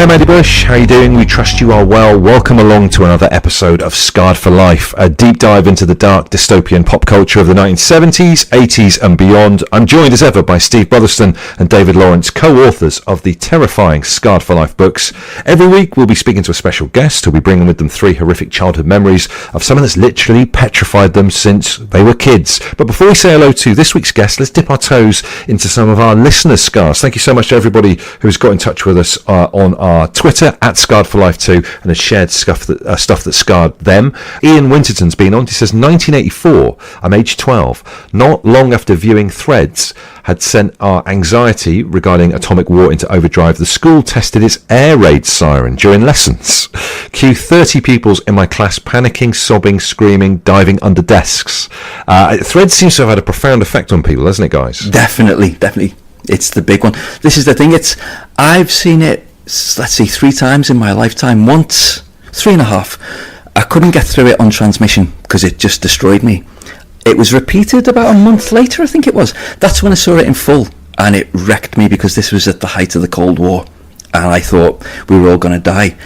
I'm Andy Bush. How are you doing? We trust you are well. Welcome along to another episode of Scarred for Life, a deep dive into the dark dystopian pop culture of the 1970s, 80s and beyond. I'm joined as ever by Steve Brotherstone and David Lawrence, co-authors of the terrifying Scarred for Life books. Every week we'll be speaking to a special guest who'll be bringing with them 3 horrific childhood memories of someone that's literally petrified them since they were kids. But before we say hello to this week's guest, let's dip our toes into some of our listeners' scars. Thank you so much to everybody who's got in touch with us on our Twitter at Scarred for Life 2 and has shared stuff that scarred them. Ian Winterton's been on. He says, 1984, I'm age 12. Not long after viewing Threads had sent our anxiety regarding atomic war into overdrive, the school tested its air raid siren during lessons. Cue 30 pupils in my class panicking, sobbing, screaming, diving under desks. Threads seems to have had a profound effect on people, hasn't it, guys? Definitely. It's the big one. This is the thing. I've seen it, let's see, 3 times in my lifetime. Once, 3.5. I couldn't get through it on transmission because it just destroyed me. It was repeated about a month later, I think it was. That's when I saw it in full, and it wrecked me because this was at the height of the Cold War, and I thought we were all going to die.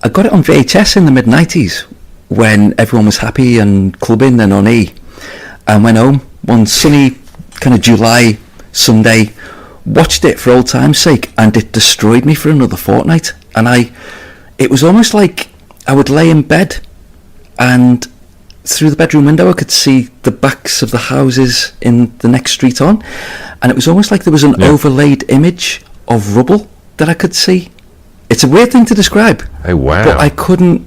I got it on VHS in the mid-90s when everyone was happy and clubbing and on E, and went home one sunny kind of July Sunday, watched it for old time's sake, and it destroyed me for another fortnight. And it was almost like I would lay in bed, and through the bedroom window I could see the backs of the houses in the next street on, and it was almost like there was an overlaid image of rubble that I could see. It's a weird thing to describe. Oh wow. But I couldn't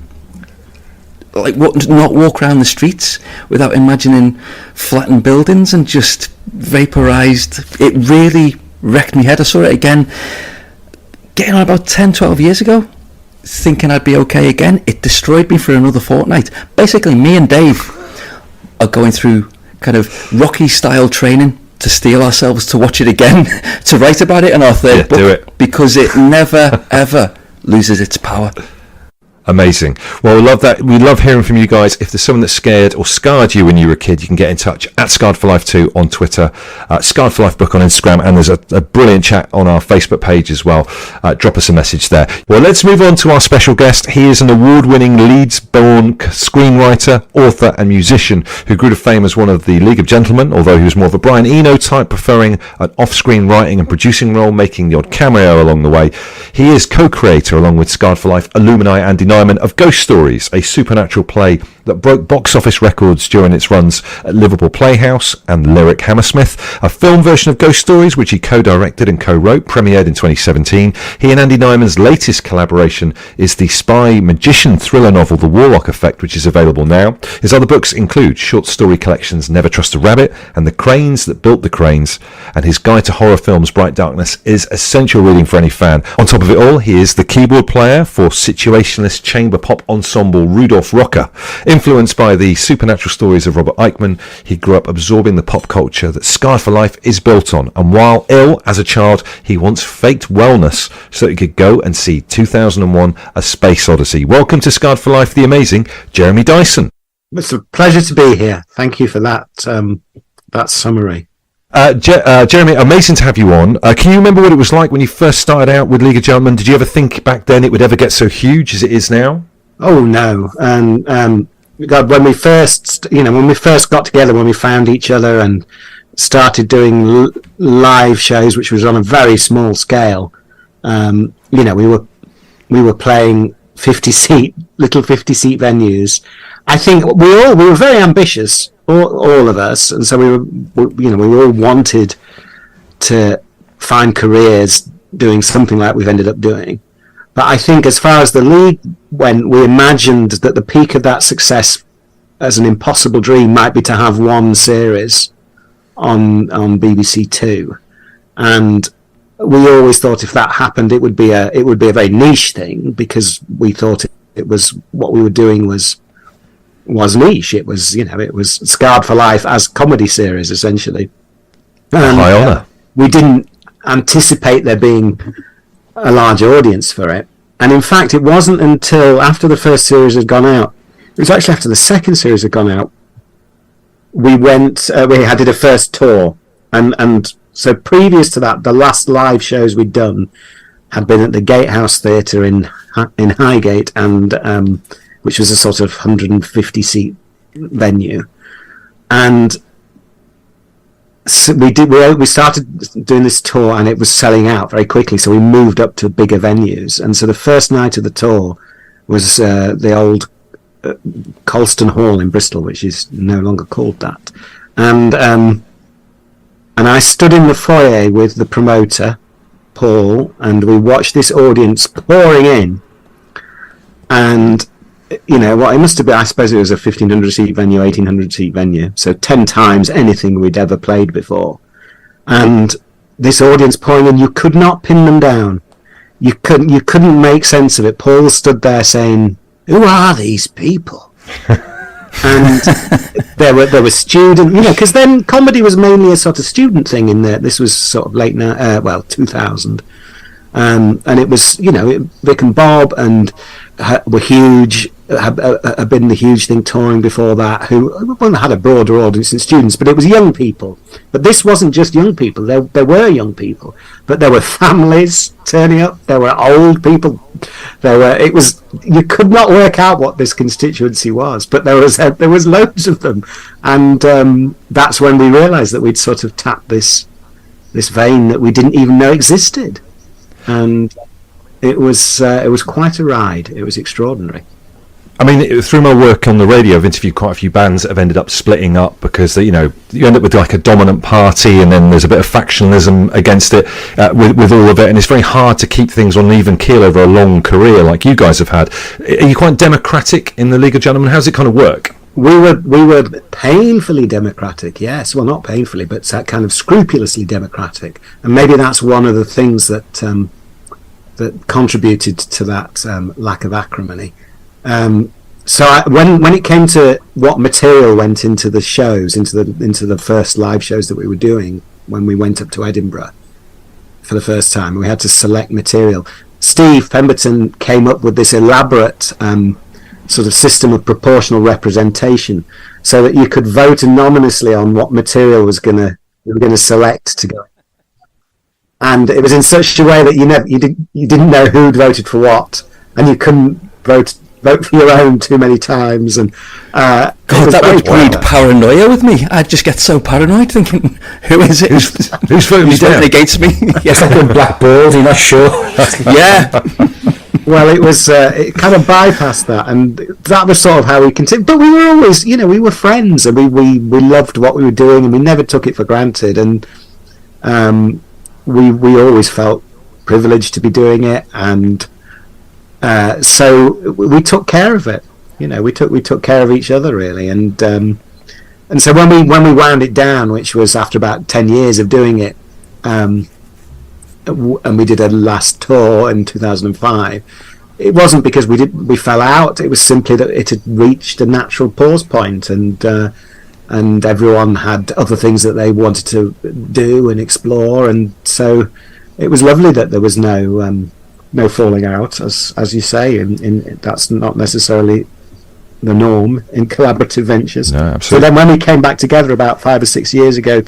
not walk around the streets without imagining flattened buildings and just vaporized. It really wrecked me head. I saw it again getting on about 10-12 years ago, thinking I'd be okay again. It destroyed me for another fortnight. Basically, me and Dave are going through kind of Rocky style training to steel ourselves to watch it again, to write about it in our third book. Do it. Because it never ever loses its power. Amazing. Well, we love that. We love hearing from you guys. If there's someone that scared or scarred you when you were a kid, you can get in touch at Scarred for Life 2 on Twitter, Scarred for Life book on Instagram, and there's a brilliant chat on our Facebook page as well. Drop us a message there. Well, let's move on to our special guest. He is an award-winning Leeds-born screenwriter, author, and musician who grew to fame as one of the League of Gentlemen, although he was more of a Brian Eno type, preferring an off-screen writing and producing role, making the odd cameo along the way. He is co-creator, along with Scarred for Life alumni Andy Nyman, of Ghost Stories, a supernatural play that broke box office records during its runs at Liverpool Playhouse and Lyric Hammersmith. A film version of Ghost Stories, which he co-directed and co-wrote, premiered in 2017. He and Andy Nyman's latest collaboration is the spy magician thriller novel The Warlock Effect, which is available now. His other books include short story collections Never Trust a Rabbit and The Cranes That Built the Cranes, and his guide to horror films Bright Darkness is essential reading for any fan. On top of it all, he is the keyboard player for situationalist chamber pop ensemble Rudolph Rocker. Influenced by the supernatural stories of Robert Eichmann, he grew up absorbing the pop culture that Scarred for Life is built on, and while ill as a child, he once faked wellness so that he could go and see 2001 A Space Odyssey. Welcome to Scarred for Life, the amazing Jeremy Dyson. It's a pleasure to be here. Thank you for that summary. Jeremy, amazing to have you on. Can you remember what it was like when you first started out with League of Gentlemen? Did you ever think back then it would ever get so huge as it is now? Oh no! And God, when we first got together, when we found each other and started doing live shows, which was on a very small scale, we were playing 50-seat venues. I think we were very ambitious, all of us, and so we all wanted to find careers doing something like we've ended up doing. But I think as far as the League went, we imagined that the peak of that success as an impossible dream might be to have one series on BBC Two, and we always thought if that happened, it would be a very niche thing, because we thought it was what we were doing was niche. It was Scarred for Life as comedy series essentially. And, high honour. We didn't anticipate there being a large audience for it, and in fact it wasn't until after the first series had gone out, it was actually after the second series had gone out, we did a first tour, and so previous to that, the last live shows we'd done had been at the Gatehouse Theatre in Highgate, and which was a sort of 150 seat venue, and so we started doing this tour, and it was selling out very quickly, so we moved up to bigger venues. And so the first night of the tour was the old Colston Hall in Bristol, which is no longer called that, and I stood in the foyer with the promoter Paul, and we watched this audience pouring in, and what it must have been, I suppose it was a 1,500 seat venue, 1,800 seat venue, so 10 times anything we'd ever played before. And this audience pouring in, you could not pin them down. You couldn't make sense of it. Paul stood there saying, "Who are these people?" And there were students, because then comedy was mainly a sort of student thing in there. This was sort of late 2000. And it was, Vic and Bob and were huge, had been the huge thing touring before that, who had a broader audience than students, but it was young people. But this wasn't just young people, there were young people, but there were families turning up, there were old people, you could not work out what this constituency was, but there was loads of them. And that's when we realised that we'd sort of tapped this vein that we didn't even know existed. And it was quite a ride. It was extraordinary. I mean, through my work on the radio, I've interviewed quite a few bands that have ended up splitting up because you end up with like a dominant party, and then there's a bit of factionalism against it with all of it, and it's very hard to keep things on an even keel over a long career like you guys have had. Are you quite democratic in the League of Gentlemen? How does it kind of work? We were painfully democratic, yes. Well, not painfully, but kind of scrupulously democratic, and maybe that's one of the things that contributed to that lack of acrimony. So when it came to what material went into the shows, into the first live shows that we were doing, when we went up to Edinburgh for the first time, we had to select material. Steve Pemberton came up with this elaborate sort of system of proportional representation, so that you could vote anonymously on what material we were going to select to go. And it was in such a way that you didn't know who'd voted for what, and you couldn't vote for your own too many times. And God, that would breed paranoia with me. I'd just get so paranoid, thinking, "Who is it? Who's voting against me?" It's like a blackboard, you're not sure. Yeah. Well, it was it kind of bypassed that, and that was sort of how we continued. But we were always, we were friends, and we loved what we were doing, and we never took it for granted. And we always felt privileged to be doing it, and so we took care of it. We took care of each other, really. And so when we wound it down, which was after about 10 years of doing it, and we did a last tour in 2005, it wasn't because we fell out. It was simply that it had reached a natural pause point, and everyone had other things that they wanted to do and explore, and so it was lovely that there was no falling out, as you say, and that's not necessarily the norm in collaborative ventures. No, absolutely. So then when we came back together about 5 or 6 years ago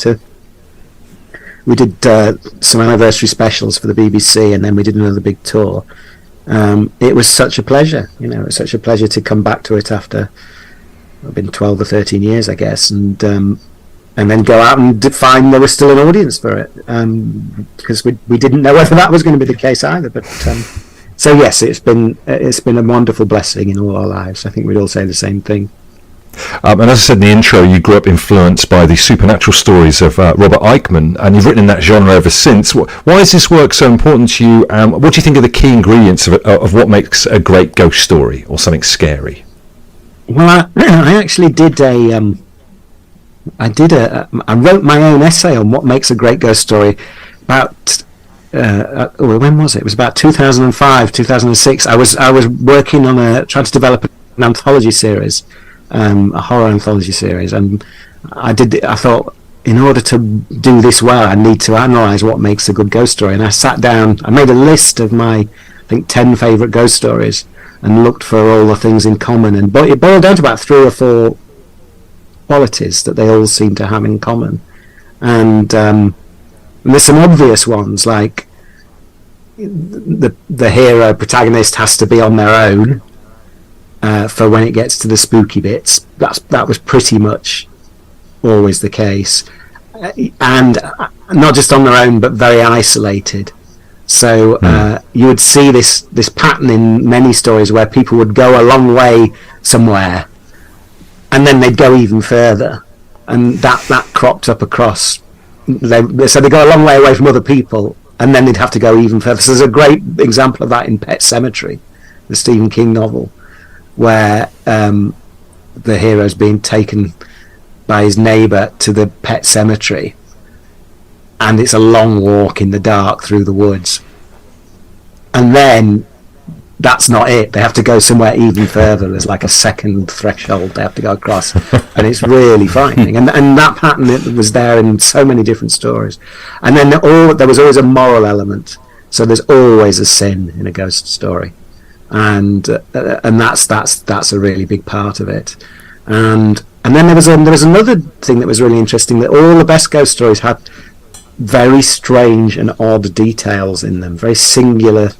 we did some anniversary specials for the BBC, and then we did another big tour. It was such a pleasure, it was such a pleasure to come back to it after it's been 12 or 13 years, I guess, and then go out and find there was still an audience for it, because we didn't know whether that was going to be the case either. But so yes, it's been a wonderful blessing in all our lives. I think we'd all say the same thing. And as I said in the intro, you grew up influenced by the supernatural stories of Robert Eichmann, and you've written in that genre ever since. Why is this work so important to you? What do you think are the key ingredients of what makes a great ghost story or something scary? Well, I actually did I wrote my own essay on what makes a great ghost story about when was it? It was about 2005, 2006. I was working on trying to develop an anthology series, a horror anthology series, and I thought, in order to do this well, I need to analyse what makes a good ghost story. And I sat down, I made a list of my, I think, 10 favourite ghost stories, and looked for all the things in common, and it boiled down to about 3 or 4 qualities that they all seem to have in common. And there's some obvious ones, like the hero protagonist has to be on their own for when it gets to the spooky bits. That was pretty much always the case, and not just on their own, but very isolated. So you would see this pattern in many stories where people would go a long way somewhere, and then they'd go even further, and that cropped up across. So they go a long way away from other people, and then they'd have to go even further. So there's a great example of that in Pet Sematary, the Stephen King novel, where the hero's being taken by his neighbour to the pet cemetery, and it's a long walk in the dark through the woods, and then that's not it. They have to go somewhere even further. There's like a second threshold they have to go across, and it's really frightening. And that pattern was there in so many different stories. And then there was always a moral element. So there's always a sin in a ghost story, and that's a really big part of it. And then there was another thing that was really interesting, that all the best ghost stories had very strange and odd details in them, very singular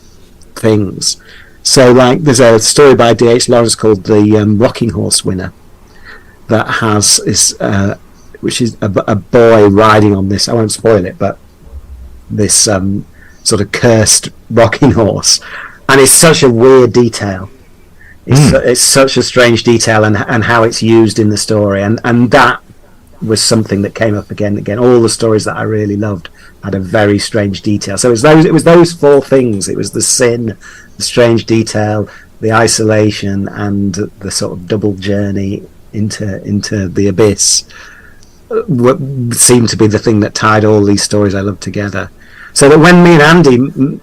things. So, like, there's a story by D.H. Lawrence called The Rocking Horse Winner, that has this, which is a boy riding on this, I won't spoil it, but this sort of cursed rocking horse. And it's such a weird detail. It's such a strange detail, and how it's used in the story. And that was something that came up again and again. All the stories that I really loved had a very strange detail. So it was those four things. It was the sin, the strange detail, the isolation, and the sort of double journey into the abyss. What seemed to be the thing that tied all these stories I loved together. So that when me and Andy,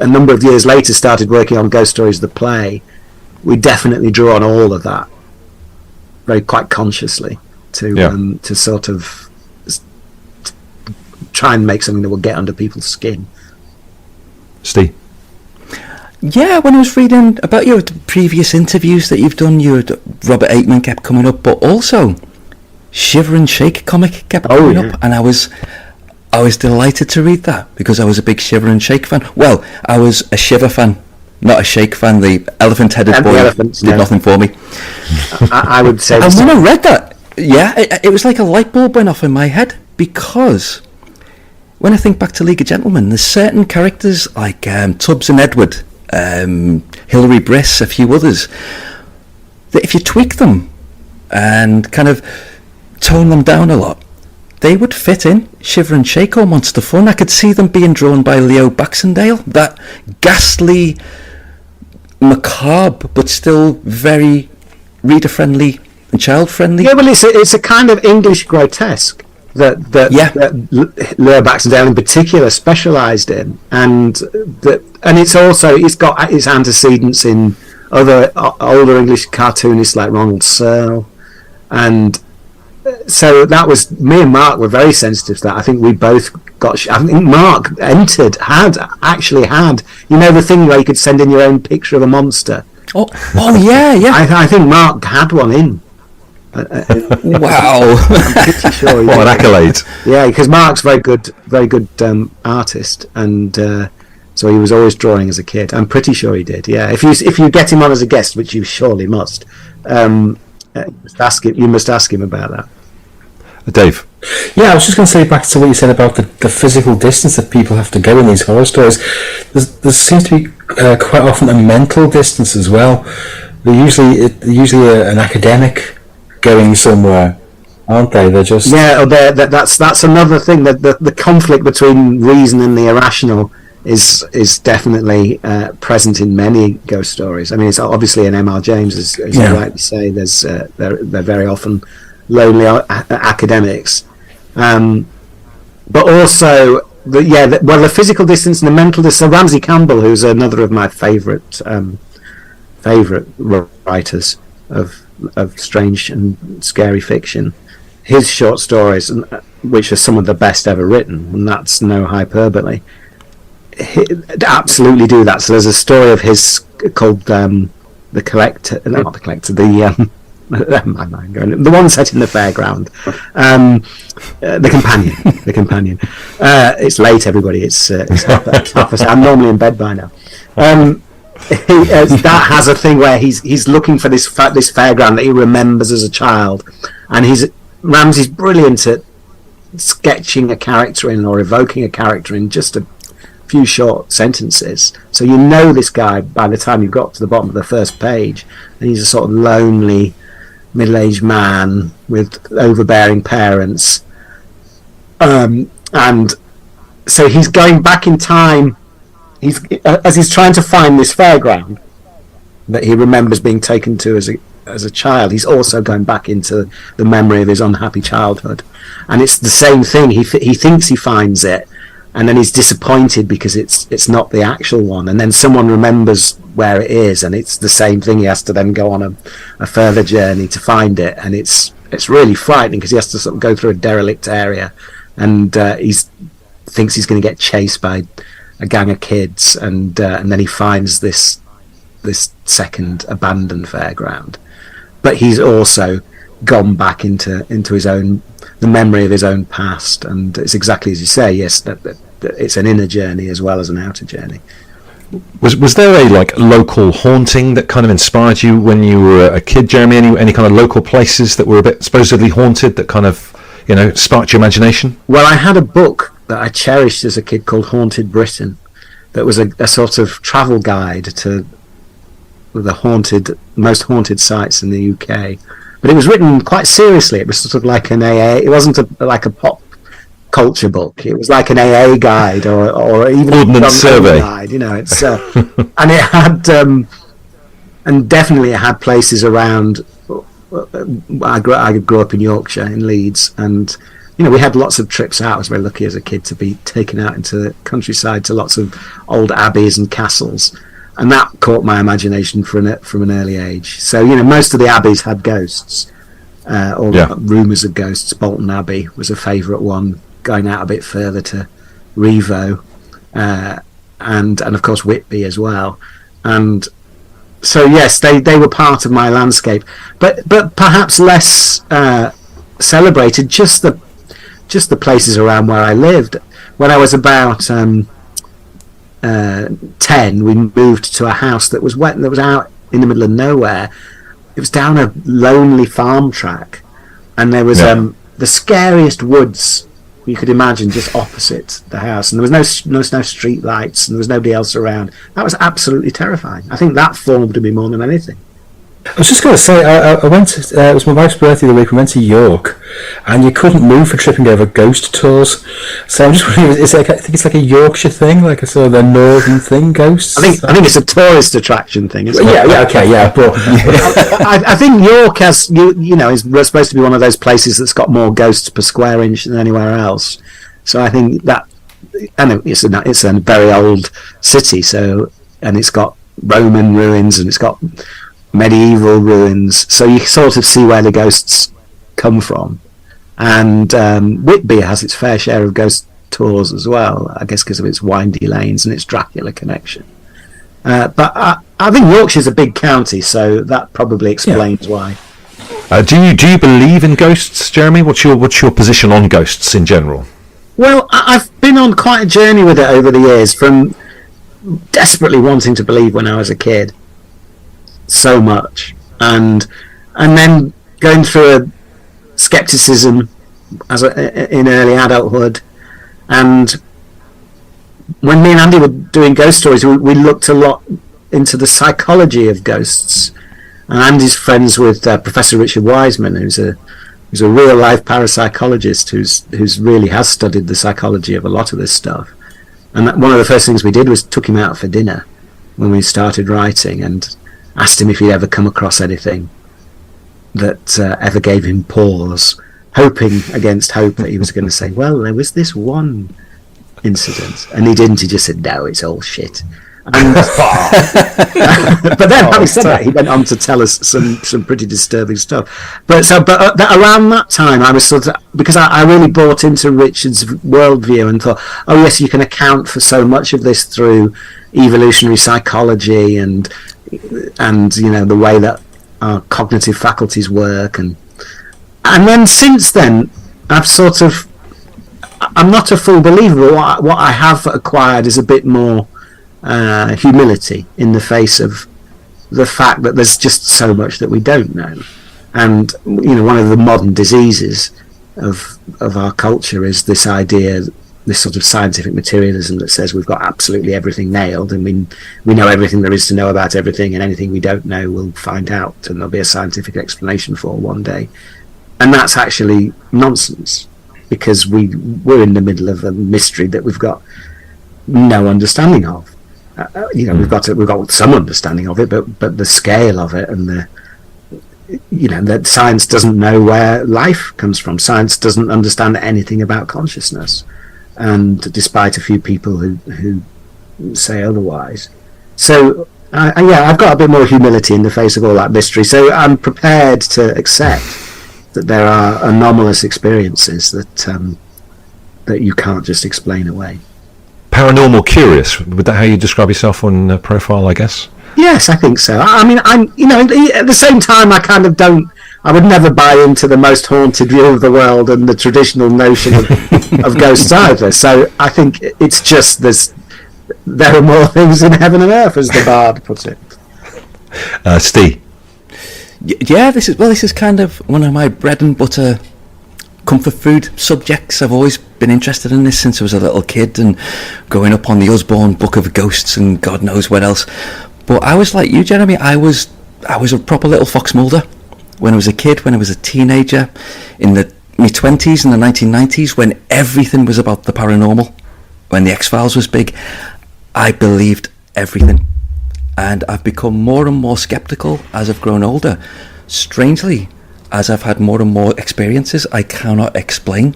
a number of years later, started working on Ghost Stories the play, we definitely drew on all of that, quite consciously, to sort of try and make something that will get under people's skin. Steve? Yeah, when I was reading about your previous interviews that you've done, your Robert Aikman kept coming up, but also Shiver and Shake comic kept coming up, and I was delighted to read that, because I was a big Shiver and Shake fan. Well, I was a Shiver fan, not a Shake fan. The elephant-headed boy did nothing for me. I would say. And when I read that, it was like a light bulb went off in my head, because when I think back to League of Gentlemen, there's certain characters like Tubbs and Edward, Hilary Briss, a few others, that if you tweak them and kind of tone them down a lot, they would fit in Shiver and Shake or Monster Fun. I could see them being drawn by Leo Baxendale, that ghastly, macabre, but still very reader-friendly and child-friendly. Yeah, well, it's a kind of English grotesque that Leo Baxendale in particular specialised in, and it's got its antecedents in other older English cartoonists like Ronald Searle, and so that was, me and Mark were very sensitive to that. I think we both got. I think Mark actually had, the thing where you could send in your own picture of a monster. Oh yeah. I think Mark had one in. Wow. I'm pretty sure. What an accolade! Yeah, because Mark's very good artist, and so he was always drawing as a kid. I'm pretty sure he did. Yeah, if you get him on as a guest, which you surely must, you must ask him about that. Dave? Yeah, I was just going to say back to what you said about the physical distance that people have to go in these horror stories. There seems to be quite often a mental distance as well. They're usually an academic going somewhere, aren't they? They're just that's another thing, that the conflict between reason and the irrational is definitely present in many ghost stories. I mean, it's obviously in M.R. James, as you rightly say. They're very often lonely academics, but also the physical distance and the mental distance. So Ramsey Campbell, who's another of my favourite writers of strange and scary fiction, his short stories, which are some of the best ever written, and that's no hyperbole, absolutely do that. So there's a story of his called The Collector, not The Collector, my mind going. The one set in the fairground. The companion. It's late, everybody. It's half past. I'm normally in bed by now. That has a thing where he's looking for this fairground that he remembers as a child, and Ramsey's brilliant at sketching a character in or evoking a character in just a few short sentences. So you know this guy by the time you've got to the bottom of the first page, and he's a sort of lonely middle-aged man with overbearing parents, and so he's going back in time. As he's trying to find this fairground that he remembers being taken to as a child, he's also going back into the memory of his unhappy childhood, and it's the same thing. He thinks he finds it, and then he's disappointed because it's not the actual one, and then someone remembers where it is, and it's the same thing. He has to then go on a further journey to find it, and it's really frightening because he has to sort of go through a derelict area, and he thinks he's going to get chased by a gang of kids, and then he finds this second abandoned fairground, but he's also gone back into the memory of his own past, and it's exactly as you say. Yes, that it's an inner journey as well as an outer journey. Was there a local haunting that kind of inspired you when you were a kid, Jeremy? Any kind of local places that were a bit supposedly haunted that kind of sparked your imagination? Well, I had a book that I cherished as a kid called Haunted Britain, that was a sort of travel guide to the most haunted sites in the UK. But it was written quite seriously. It was sort of like an AA. It wasn't like a pop culture book. It was like an AA guide or even Ordnance survey guide. It's and it had and definitely it had places around. I grew up in Yorkshire, in Leeds, and we had lots of trips out. I was very lucky as a kid to be taken out into the countryside to lots of old abbeys and castles, and that caught my imagination from an early age. So most of the abbeys had ghosts, rumours of ghosts. Bolton Abbey was a favourite one, going out a bit further to Revo, and of course Whitby as well. And so yes, they were part of my landscape, but perhaps less celebrated. Just the places around where I lived. When I was about 10, we moved to a house that was out in the middle of nowhere. It was down a lonely farm track, and there was the scariest woods you could imagine just opposite the house, and there was no street lights, and there was nobody else around. That was absolutely terrifying. I think that formed me more than anything. I was just going to say, I went to, it was my wife's birthday the week, we went to York, and you couldn't move for tripping over ghost tours. So I'm just wondering, I think it's like a Yorkshire thing, like a sort of a northern thing, ghosts? I think it's a tourist attraction thing, isn't it? But I think York has, is supposed to be one of those places that's got more ghosts per square inch than anywhere else. So I think that, and it's a very old city, and it's got Roman ruins, and it's got medieval ruins, so you sort of see where the ghosts come from. And Whitby has its fair share of ghost tours as well, I guess because of its windy lanes and its Dracula connection. But I think Yorkshire's a big county, so that probably explains why. Do you believe in ghosts, Jeremy? What's your position on ghosts in general? Well, I've been on quite a journey with it over the years, from desperately wanting to believe when I was a kid so much, and then going through a skepticism in early adulthood. And when me and Andy were doing ghost stories, we looked a lot into the psychology of ghosts. And Andy's friends with Professor Richard Wiseman, who's a real life parapsychologist who's really has studied the psychology of a lot of this stuff. And one of the first things we did was took him out for dinner when we started writing, and asked him if he'd ever come across anything that ever gave him pause, hoping against hope that he was going to say, well, there was this one incident, and he didn't. He just said, no, it's all shit. And, but then, having said that, he went on to tell us some pretty disturbing stuff. But around that time, I was because I really bought into Richard's worldview and thought, oh yes, you can account for so much of this through evolutionary psychology and the way that our cognitive faculties work, and then since then I'm not a full believer, but what I have acquired is a bit more humility in the face of the fact that there's just so much that we don't know. And one of the modern diseases of our culture is this idea, this sort of scientific materialism that says we've got absolutely everything nailed, and we know everything there is to know about everything, and anything we don't know we'll find out and there'll be a scientific explanation for one day. And that's actually nonsense, because we're in the middle of a mystery that we've got no understanding of. We've got some understanding of it, but the scale of it, and that science doesn't know where life comes from. Science doesn't understand anything about consciousness, and despite a few people who say otherwise. So I've got a bit more humility in the face of all that mystery. So I'm prepared to accept that there are anomalous experiences that you can't just explain away. Paranormal curious, would that how you describe yourself on profile, I guess? Yes, I think so. I mean, I'm at the same time, I would never buy into the most haunted view of the world and the traditional notion of ghosts either. So I think it's just there are more things in heaven and earth, as the bard puts it. Steve. Yeah, this is kind of one of my bread and butter comfort food subjects. I've always been interested in this since I was a little kid, and growing up on the Usborne Book of Ghosts and God knows what else. But I was like you, Jeremy. I was a proper little fox mulder when I was a kid, when I was a teenager, in my 20s in the 1990s, when everything was about the paranormal, when the X-Files was big. I believed everything. And I've become more and more sceptical as I've grown older. Strangely, as I've had more and more experiences I cannot explain.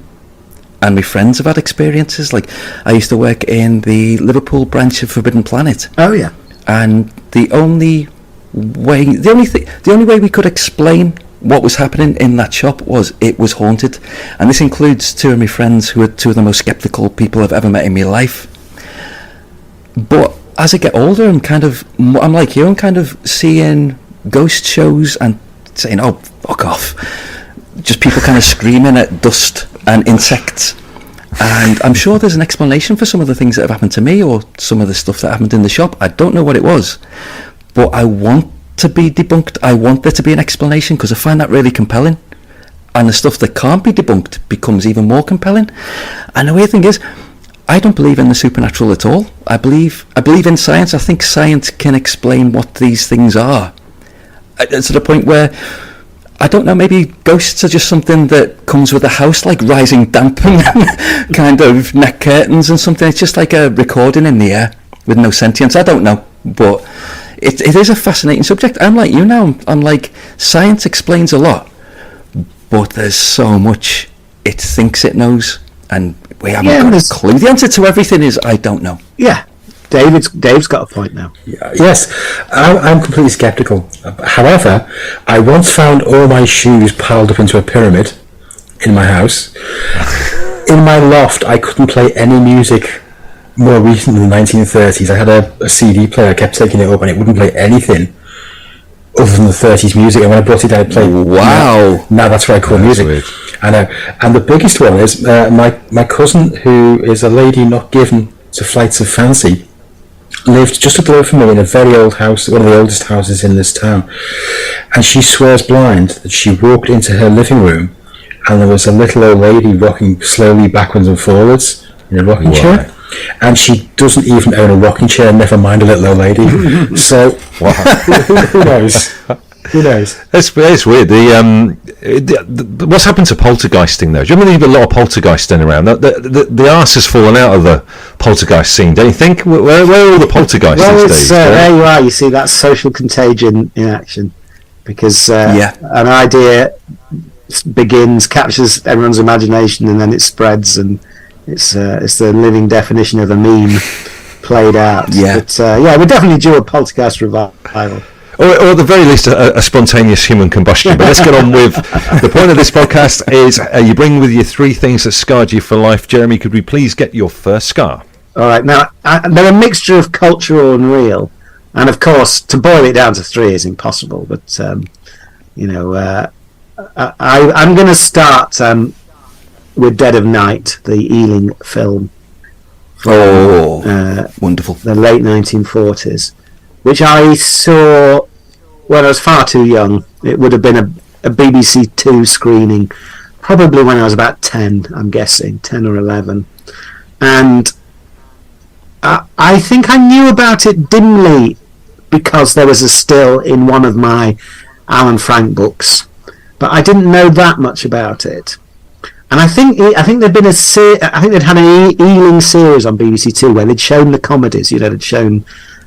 And my friends have had experiences. Like, I used to work in the Liverpool branch of Forbidden Planet. Oh yeah. And the only way we could explain what was happening in that shop was it was haunted. And this includes two of my friends who are two of the most sceptical people I've ever met in my life. But as I get older, I'm like you, I'm kind of seeing ghost shows and saying, oh, fuck off. Just people kind of screaming at dust and insects. And I'm sure there's an explanation for some of the things that have happened to me, or some of the stuff that happened in the shop. I don't know what it was, but I want to be debunked. I want there to be an explanation, because I find that really compelling. And the stuff that can't be debunked becomes even more compelling. And the weird thing is, I don't believe in the supernatural at all. I believe in science. I think science can explain what these things are. It's to the point where, I don't know, maybe ghosts are just something that comes with a house, like rising damp and kind of neck curtains and something. It's just like a recording in the air with no sentience. I don't know, but it is a fascinating subject. I'm like you now. I'm like, science explains a lot, but there's so much it thinks it knows, and we haven't got a clue. The answer to everything is I don't know. Yeah. Dave's got a point now. Yes, I'm completely sceptical. However, I once found all my shoes piled up into a pyramid in my house. In my loft, I couldn't play any music more recent than the 1930s. I had a CD player, I kept taking it up, and it wouldn't play anything other than the 30s music. And when I brought it down, it played. Wow! Now that's what I call music. Weird. And the biggest one is my cousin, who is a lady not given to flights of fancy, lived just up the road from me in a very old house, one of the oldest houses in this town. And she swears blind that she walked into her living room and there was a little old lady rocking slowly backwards and forwards in a rocking chair. And she doesn't even own a rocking chair, never mind a little old lady. So, who knows? Who knows? It's weird. What's happened to poltergeisting though? Do you remember a lot of poltergeisting around? The arse has fallen out of the poltergeist scene, don't you think? Where are all the poltergeists these days? There you are. You see, that's social contagion in action, because an idea captures everyone's imagination, and then it spreads, and it's the living definition of a meme played out. Yeah. But we're definitely due a poltergeist revival. Or at the very least, a spontaneous human combustion. But let's get on with the point of this podcast. Is you bring with you 3 things that scarred you for life. Jeremy, could we please get your first scar? All right. Now, they're a mixture of cultural and real, and of course, to boil it down to 3 is impossible. But You know, I'm going to start with Dead of Night, the Ealing film. Wonderful. The late 1940s, which I saw when I was far too young. It would have been a BBC Two screening, probably when I was about 10, I'm guessing, 10 or 11. And I think I knew about it dimly because there was a still in one of my Alan Frank books, but I didn't know that much about it. And I think there'd been I think they'd had an Ealing series on BBC Two where they'd shown the comedies. You know, they'd shown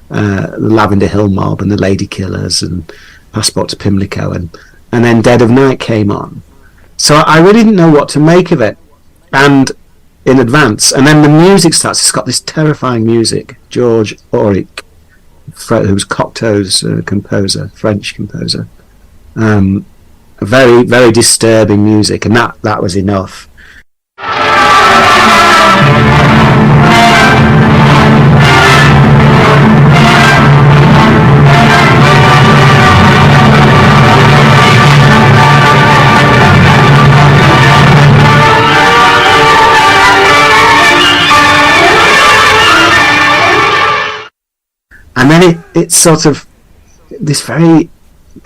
the Lavender Hill Mob and the Lady Killers and Passport to Pimlico, and then Dead of Night came on. So I really didn't know what to make of it, and in advance. And then the music starts. It's got this terrifying music. George Auric, who was Cocteau's composer, French composer. Very, very disturbing music, and that was enough. And then it's sort of this very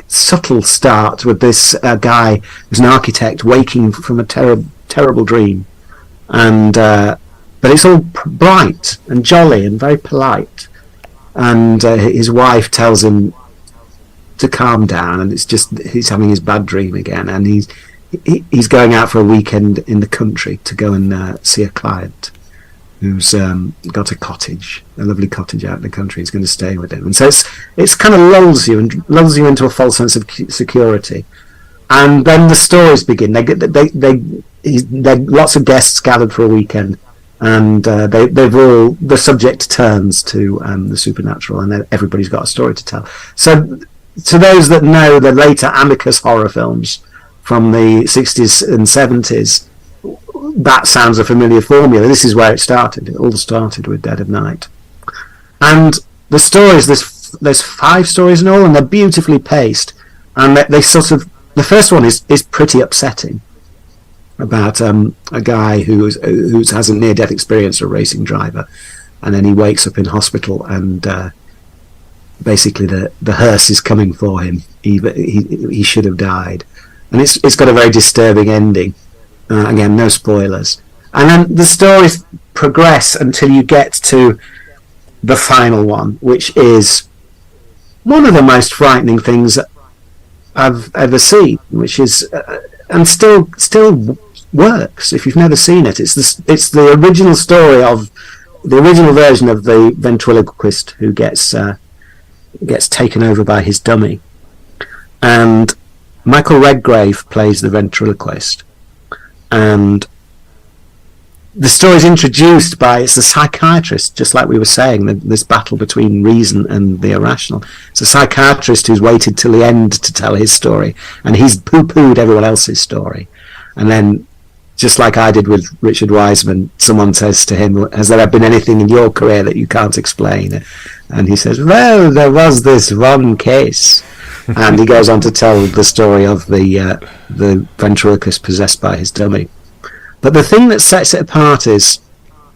subtle start with this guy who's an architect waking from a terrible dream, and but it's all bright and jolly and very polite, and his wife tells him to calm down, and it's just he's having his bad dream again, and he's going out for a weekend in the country to go and see a client who's got a lovely cottage out in the country. He's going to stay with him, and so it's kind of lulls you into a false sense of security. And then the stories begin. They lots of guests gathered for a weekend, and the subject turns to the supernatural, and then everybody's got a story to tell. So to those that know the later Amicus horror films from the 60s and 70s, that sounds a familiar formula. This is where it started. It all started with Dead of Night. And the stories, there's 5 stories in all, and they're beautifully paced. And they sort of, the first one is pretty upsetting, about a guy who has a near-death experience, a racing driver, and then he wakes up in hospital, and basically the hearse is coming for him. He should have died, and it's got a very disturbing ending. Again, no spoilers. And then the stories progress until you get to the final one, which is one of the most frightening things I've ever seen, which is and still works if you've never seen it. It's the original story of the original version of the ventriloquist who gets taken over by his dummy, and Michael Redgrave plays the ventriloquist. And the story is introduced by, it's a psychiatrist, just like we were saying, this battle between reason and the irrational. It's a psychiatrist who's waited till the end to tell his story, and he's poo-pooed everyone else's story. And then, just like I did with Richard Wiseman, someone says to him, has there been anything in your career that you can't explain? And he says, well, there was this one case. And he goes on to tell the story of the ventriloquist possessed by his dummy. But the thing that sets it apart is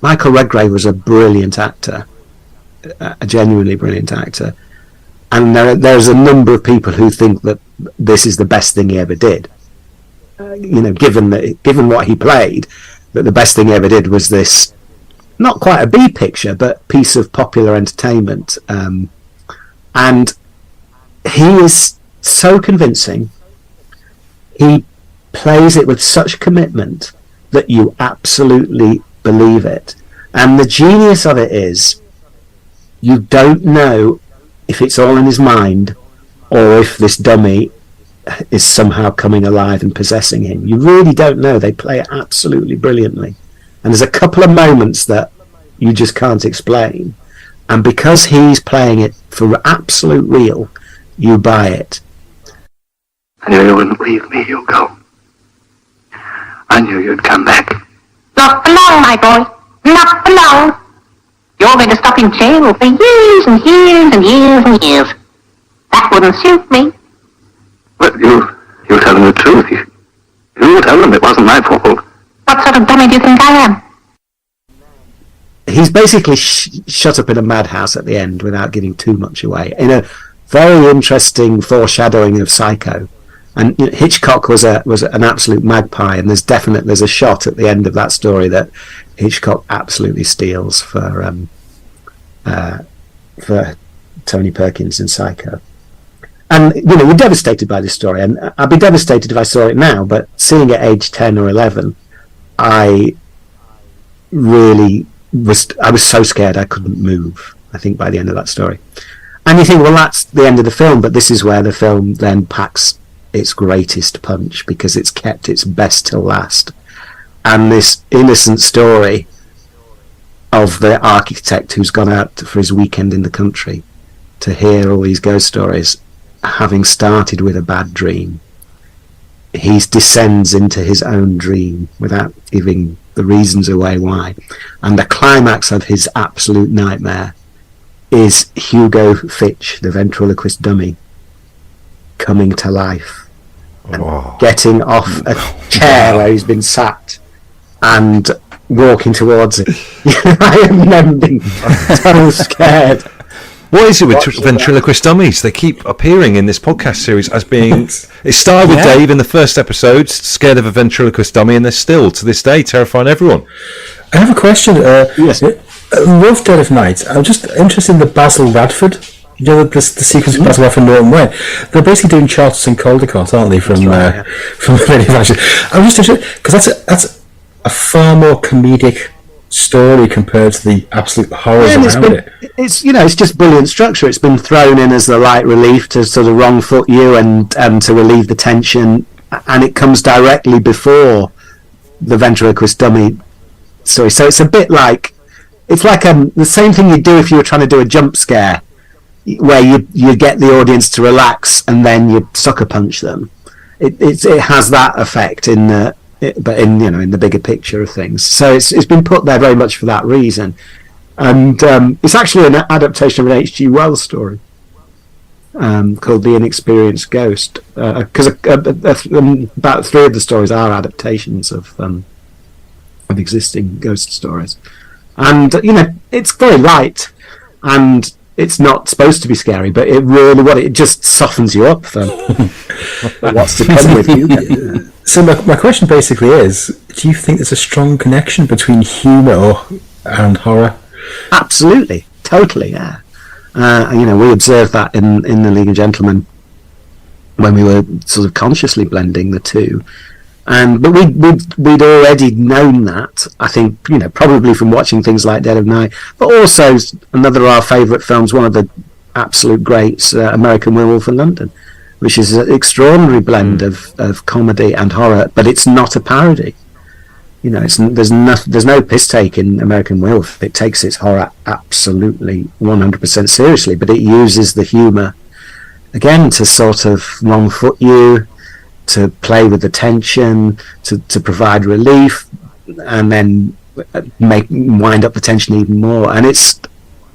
Michael Redgrave was a brilliant actor, a genuinely brilliant actor. And there's a number of people who think that this is the best thing he ever did. Given what he played, that the best thing he ever did was this, not quite a B picture, but piece of popular entertainment. And he is so convincing. He plays it with such commitment that you absolutely believe it. And the genius of it is, you don't know if it's all in his mind or if this dummy is somehow coming alive and possessing him. You really don't know. They play it absolutely brilliantly. And there's a couple of moments that you just can't explain. And because he's playing it for absolute real, you buy it. I knew you wouldn't leave me, Hugo. I knew you'd come back. Not for long, my boy. Not for long. You're going to stop in jail for years and years and years and years. That wouldn't suit me. But you You're telling the truth. You tell them it wasn't my fault. What sort of dummy do you think I am? He's basically shut up in a madhouse at the end without giving too much away, in a very interesting foreshadowing of Psycho. And Hitchcock was an absolute magpie, and there's a shot at the end of that story that Hitchcock absolutely steals for Tony Perkins in Psycho. And you're devastated by this story, and I'd be devastated if I saw it now, but seeing it age 10 or 11, I was so scared I couldn't move, I think, by the end of that story. And you think, well, that's the end of the film, but this is where the film then packs its greatest punch, because it's kept its best till last. And this innocent story of the architect who's gone out for his weekend in the country to hear all these ghost stories, having started with a bad dream, he descends into his own dream without giving the reasons away why. And the climax of his absolute nightmare is Hugo Fitch, the ventriloquist dummy, coming to life and getting off a chair where he's been sat and walking towards it. I am never been so scared. What is it with ventriloquist dummies? They keep appearing in this podcast series as being... It started with Dave in the first episode, scared of a ventriloquist dummy, and they're still, to this day, terrifying everyone. I have a question. Yes. I love Dead of Night. I'm just interested in the Basil Radford. The sequence of Basil Radford and Norton Wayne. They're basically doing Charter's and Caldecott, aren't they, from the Radio Fashion. I'm just interested, because that's a far more comedic story compared to the absolute horrors around it. It's just brilliant structure. It's been thrown in as the light relief to sort of wrong foot you and to relieve the tension, and it comes directly before the ventriloquist dummy story. So it's a bit like the same thing you'd do if you were trying to do a jump scare, where you get the audience to relax and then you sucker punch them. It has that effect in the bigger picture of things. So it's been put there very much for that reason, and it's actually an adaptation of an H.G. Wells story called The Inexperienced Ghost, because about 3 of the stories are adaptations of existing ghost stories, and it's very light, and it's not supposed to be scary, but it just softens you up for what's to come with you. So my question basically is, do you think there's a strong connection between humour and horror? Absolutely, totally, yeah. We observed that in the League of Gentlemen when we were sort of consciously blending the two. But we'd already known that, I think, probably from watching things like Dead of Night, but also another of our favourite films, one of the absolute greats, American Werewolf in London, which is an extraordinary blend of comedy and horror, but it's not a parody. There's no piss take in American Werewolf. It takes its horror absolutely 100% seriously, but it uses the humour again to sort of wrong foot you, to play with the tension, to provide relief, and then wind up the tension even more. And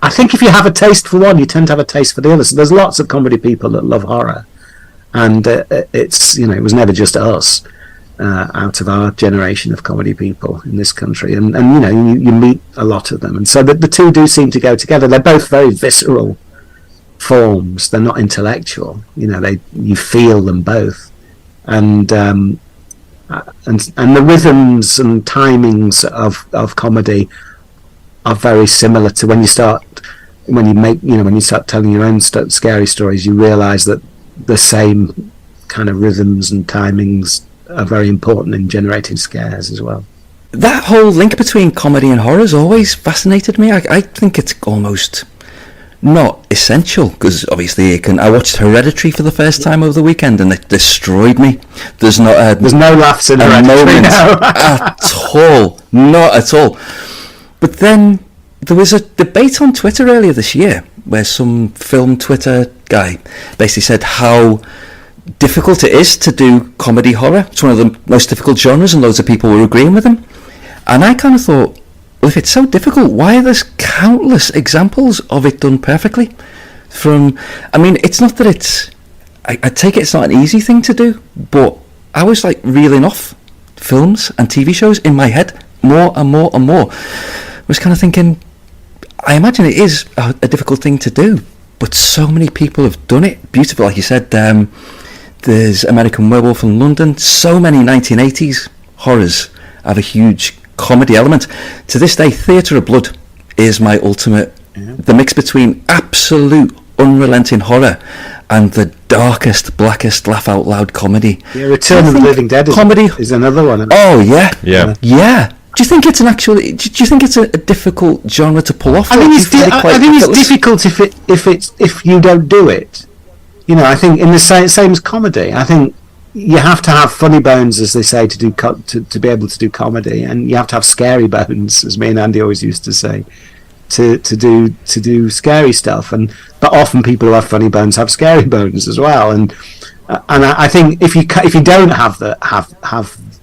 I think if you have a taste for one, you tend to have a taste for the other. So there's lots of comedy people that love horror, and it was never just us out of our generation of comedy people in this country, and you meet a lot of them, and so the two do seem to go together. They're both very visceral forms. They're not intellectual. You feel them both. And the rhythms and timings of comedy are very similar to when you start telling your own scary stories. You realise that the same kind of rhythms and timings are very important in generating scares as well. That whole link between comedy and horror has always fascinated me. I think it's almost not essential, because obviously I watched Hereditary for the first time over the weekend and it destroyed me. There's no laughs in Hereditary now. At all, not at all. But then there was a debate on Twitter earlier this year where some film Twitter guy basically said how difficult it is to do comedy horror. It's one of the most difficult genres, and loads of people were agreeing with him. And I kind of thought, well, if it's so difficult, why are there countless examples of it done perfectly? It's not that it's I take it's not an easy thing to do, but I was like reeling off films and TV shows in my head more and more and more. I was kind of thinking, I imagine it is a difficult thing to do, but so many people have done it beautiful. Like you said, there's American Werewolf in London. So many 1980s horrors have a huge comedy element. To this day, Theatre of Blood is my ultimate, the mix between absolute unrelenting horror and the darkest, blackest, laugh out loud comedy. Yeah, Return of the Living Dead is another one. Oh yeah. Yeah. Do you think it's do you think it's a difficult genre to pull off? I think it's difficult if you don't do it. You know, I think in the same as comedy. I think you have to have funny bones, as they say, to be able to do comedy, and you have to have scary bones, as me and Andy always used to say, to do scary stuff. But often people who have funny bones have scary bones as well. And I think if you don't have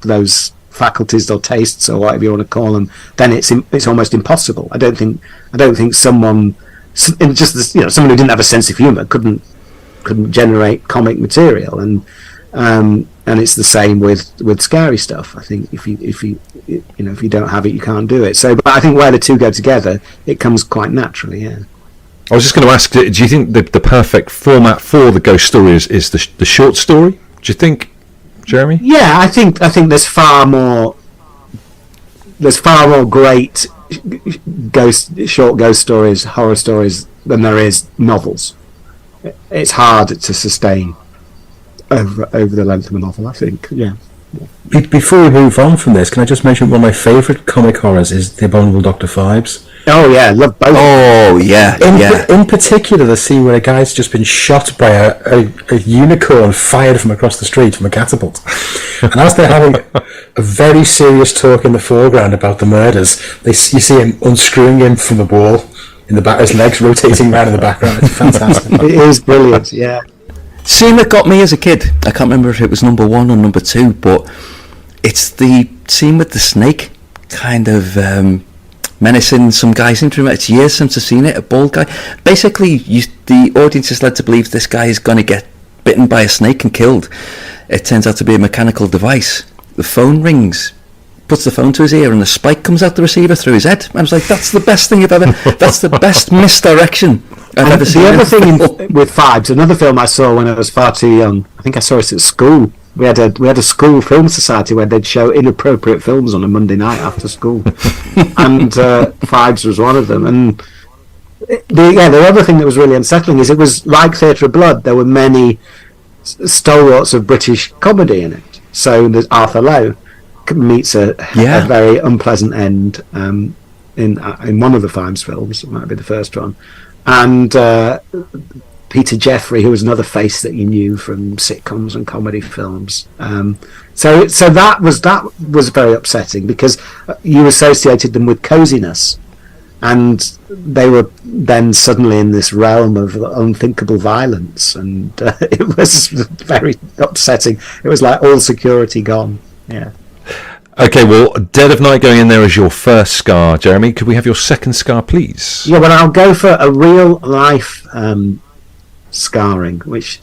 those faculties or tastes or whatever you want to call them, then it's almost impossible. I don't think someone who didn't have a sense of humour couldn't generate comic material, and it's the same with scary stuff. I think if you don't have it, you can't do it. So, but I think where the two go together, it comes quite naturally. Yeah. I was just going to ask, do you think the perfect format for the ghost story is the short story? Do you think, Jeremy? Yeah, I think there's far more great short ghost stories, horror stories, than there is novels. It's hard to sustain over the length of a novel, I think. Yeah. Before we move on from this, can I just mention one of my favourite comic horrors is The Abominable Dr. Phibes. Oh yeah, love both. Oh yeah, In particular, the scene where a guy's just been shot by a unicorn fired from across the street from a catapult, and as they're having a very serious talk in the foreground about the murders, you see him unscrewing him from the wall in the back, his legs rotating around in the background. It's fantastic. It is brilliant. Yeah. Scene that got me as a kid, I can't remember if it was number 1 or number 2, but it's the scene with the snake kind of menacing some guy. Seems to remember, it's years since I've seen it, a bald guy. Basically, the audience is led to believe this guy is going to get bitten by a snake and killed. It turns out to be a mechanical device. The phone rings, puts the phone to his ear, and a spike comes out the receiver through his head. I was like, that's the best thing I've ever... That's the best misdirection I've ever seen. The other thing with Phibes, another film I saw when I was far too young, I think I saw it at school. We had a school film society where they'd show inappropriate films on a Monday night after school, and Phibes was one of them. And the other thing that was really unsettling is it was like Theatre of Blood. There were many stalwarts of British comedy in it. So there's Arthur Lowe meets a very unpleasant end in one of the Phibes films. It might be the first one, and Peter Jeffrey, who was another face that you knew from sitcoms and comedy films. So that was very upsetting because you associated them with coziness, and they were then suddenly in this realm of unthinkable violence, and it was very upsetting. It was like all security gone. Yeah. Okay, well, Dead of Night going in there as your first scar, Jeremy. Could we have your second scar, please? Yeah, well, I'll go for a real life scarring, which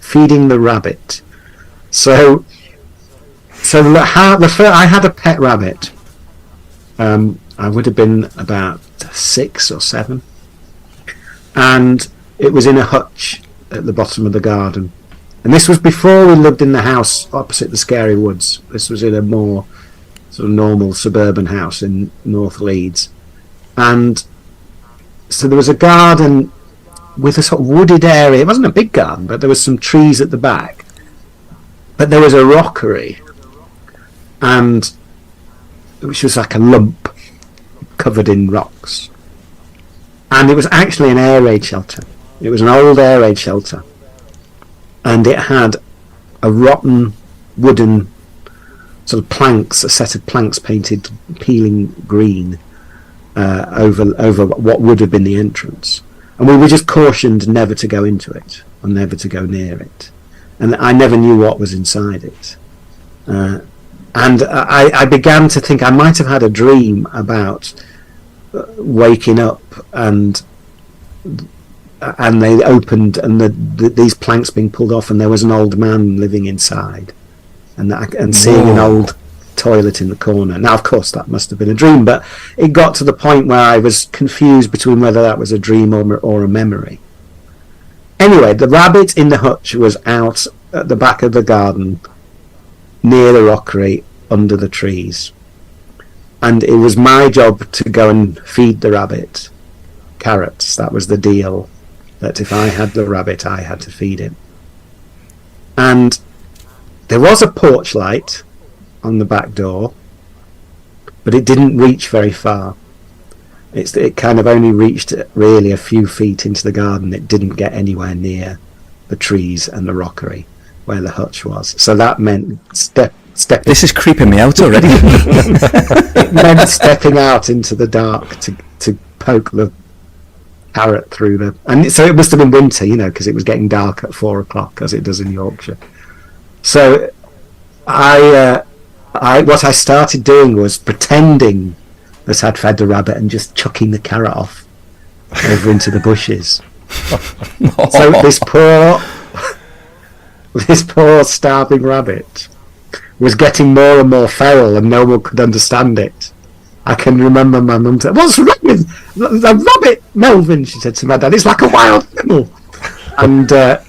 feeding the rabbit. So I had a pet rabbit. I would have been about 6 or 7, and it was in a hutch at the bottom of the garden. And this was before we lived in the house opposite the Scary Woods. This was in a more sort of normal suburban house in North Leeds. And so there was a garden with a sort of wooded area. It wasn't a big garden, but there was some trees at the back. But there was a rockery, and which was like a lump covered in rocks. And it was actually an air raid shelter. It was an old air raid shelter. And it had a rotten wooden sort of planks, a set of planks painted peeling green over what would have been the entrance. And we were just cautioned never to go into it or never to go near it. And I never knew what was inside it. And I began to think I might have had a dream about waking up and and they opened, and these planks being pulled off, and there was an old man living inside, and seeing an old toilet in the corner. Now, of course, that must have been a dream, but it got to the point where I was confused between whether that was a dream or a memory. Anyway, the rabbit in the hutch was out at the back of the garden, near the rockery, under the trees, and it was my job to go and feed the rabbit carrots. That was the deal, that if I had the rabbit, I had to feed him. And there was a porch light on the back door, but it didn't reach very far. It kind of only reached really a few feet into the garden. It didn't get anywhere near the trees and the rockery where the hutch was. So that meant stepping. This is creeping me out already. It meant stepping out into the dark to poke the carrot through the. And so it must have been winter, because it was getting dark at 4 o'clock, as it does in Yorkshire. So what I started doing was pretending that I'd fed the rabbit and just chucking the carrot off over into the bushes. So this poor starving rabbit was getting more and more feral, and no one could understand it. I can remember my mum saying, "What's wrong with the rabbit, Melvin?" she said to my dad. "It's like a wild animal." And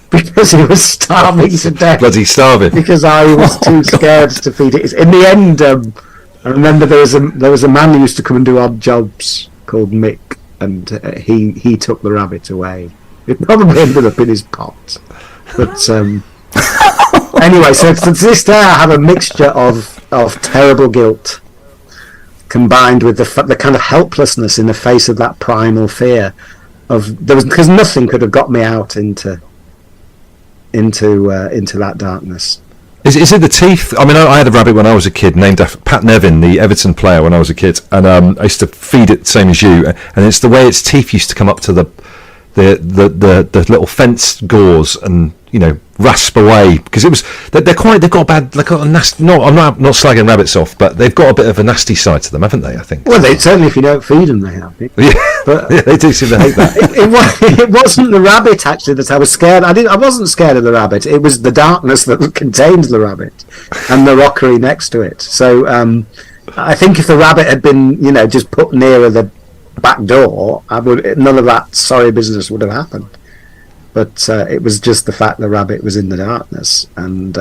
because he was starving to death. Bloody starving. Because I was too scared to feed it. In the end, I remember there was a man who used to come and do odd jobs called Mick, and he took the rabbit away. It probably ended up in his pot. But anyway, so to this day I have a mixture of terrible guilt combined with the kind of helplessness in the face of that primal fear because nothing could have got me out into that darkness. Is it the teeth? I mean, I had a rabbit when I was a kid named after Pat Nevin, the Everton player, when I was a kid, and I used to feed it same as you, and it's the way its teeth used to come up to the little fence gauze and rasp away, because they've got a bad, like a nasty. No, I'm not slagging rabbits off, but they've got a bit of a nasty side to them, haven't they? I think. Well, they certainly, if you don't feed them, they have. Yeah, but yeah, they do seem to hate that. It wasn't the rabbit actually that I was scared. I wasn't scared of the rabbit. It was the darkness that contained the rabbit and the rockery next to it. So I think if the rabbit had been, just put nearer the back door, none of that sorry business would have happened. But it was just the fact the rabbit was in the darkness, and